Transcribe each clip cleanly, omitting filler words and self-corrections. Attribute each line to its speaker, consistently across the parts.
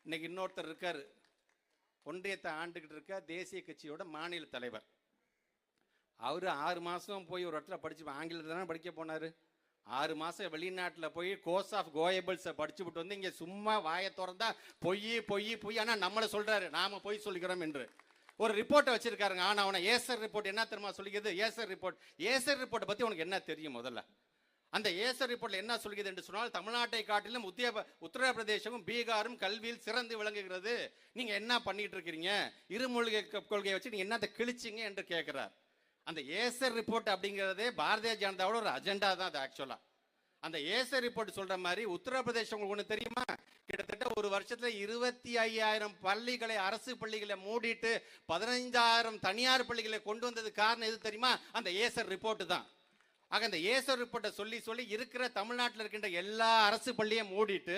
Speaker 1: இன்னைக்கு இன்னொருத்தர் இருக்காரு, ஒன்றியத்தை ஆண்டுகிட்டு இருக்க தேசிய கட்சியோட மாநில தலைவர். அவரு 6 மாசம் போய் ஒரு இடத்துல படிச்சு, ஆங்கிலத்தில் தானே படிக்க போனாரு. 6 மாசம் வெளிநாட்டில் போய் கோர்ஸ் ஆஃப் கோயபிள்ஸை படிச்சு விட்டு வந்து இங்கே சும்மா வாயை திறந்தா பொய் பொய் பொய். ஆனால் நம்மளை சொல்றாரு நாம பொய் சொல்லிக்கிறோம் என்று ஒரு ரிப்போர்ட்டை வச்சிருக்காருங்க. ஆனால் அவனை ஏசர் ரிப்போர்ட் என்ன தெரியுமா சொல்லிக்கிறது? ஏசர் ரிப்போர்ட்டை பற்றி உனக்கு என்ன தெரியும்? முதல்ல அந்த ஏசர் ரிப்போர்ட்ல என்ன சொல்கிறது என்று சொன்னால், தமிழ்நாட்டை காட்டிலும் உத்தரப்பிரதேசமும் பீகாரும் கல்வியில் சிறந்து விளங்குகிறது. நீங்க என்ன பண்ணிட்டு இருக்கிறீங்க? இருமொழி கொள்கையை வச்சு நீங்க என்னத்தை கிழிச்சிங்க என்று கேட்கிறார். அந்த ஏசர் ரிப்போர்ட் அப்படிங்கிறதே பாரதிய ஜனதாவோட ஒரு அஜெண்டா தான் அது. ஆக்சுவலா அந்த ஏசர் ரிப்போர்ட் சொல்ற மாதிரி உத்தரப்பிரதேசம் உங்களுக்கு ஒன்று தெரியுமா? கிட்டத்தட்ட ஒரு வருஷத்துல 25,000 பள்ளிகளை, அரசு பள்ளிகளை மூடிட்டு 15,000 தனியார் பள்ளிகளை கொண்டு வந்தது காரணம் எது தெரியுமா? அந்த ஏசர் ரிப்போர்ட் தான். ஆக அந்த ஏசர் ரிப்போர்ட்டை சொல்லி சொல்லி இருக்கிற தமிழ்நாட்டில் இருக்கின்ற எல்லா அரசு பள்ளியை மூடிட்டு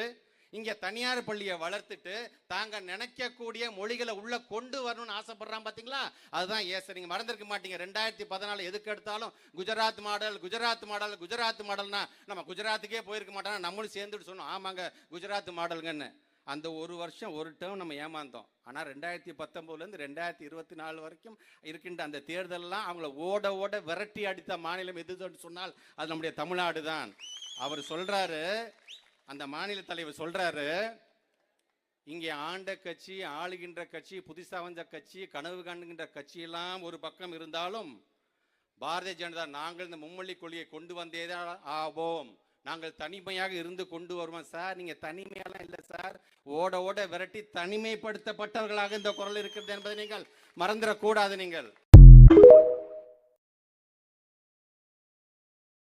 Speaker 1: இங்க தனியார் பள்ளியை வளர்த்துட்டு தாங்க நினைக்கக்கூடிய மொழிகளை உள்ள கொண்டு வரணும்னு ஆசைப்படுறான். பாத்தீங்களா? அதுதான் ஏசர். நீங்க மறந்துருக்க மாட்டீங்க, 2014 எதுக்கு எடுத்தாலும் குஜராத் மாடல் குஜராத் மாடல் குஜராத் மாடல்னா நம்ம குஜராத்துக்கே போயிருக்க மாட்டோம், நம்மளும் சேர்ந்துட்டு சொன்னோம் ஆமாங்க குஜராத் மாடலுங்கன்னு. அந்த ஒரு வருஷம் ஒரு டேர்ம் நம்ம ஏமாந்தோம். ஆனால் 2019 2024 வரைக்கும் இருக்கின்ற அந்த தேர்தலெல்லாம் அவங்கள ஓட ஓட விரட்டி அடித்த மாநிலம் எதுன்னு சொன்னால் அது நம்முடைய தமிழ்நாடு தான். அவர் சொல்றாரு, அந்த மாநில தலைவர் சொல்றாரு, இங்கே ஆண்ட கட்சி, ஆளுகின்ற கட்சி, புதுசா வந்த கட்சி, கனவு காணுகின்ற கட்சி எல்லாம் ஒரு பக்கம் இருந்தாலும் பாரதிய ஜனதா நாங்கள் இந்த மும்மொழி கொள்கையை கொண்டு வந்தேதான் ஆவோம், நாங்கள் தனிமையாக இருந்து கொண்டு வருவோம். சார் நீங்க தனிமையெல்லாம் இல்லை சார், ஓட ஓட விரட்டி தனிமைப்படுத்தப்பட்டவர்களாக இந்த குரல் இருக்கிறது என்பதை நீங்கள் மறந்துடக்கூடாது. நீங்கள்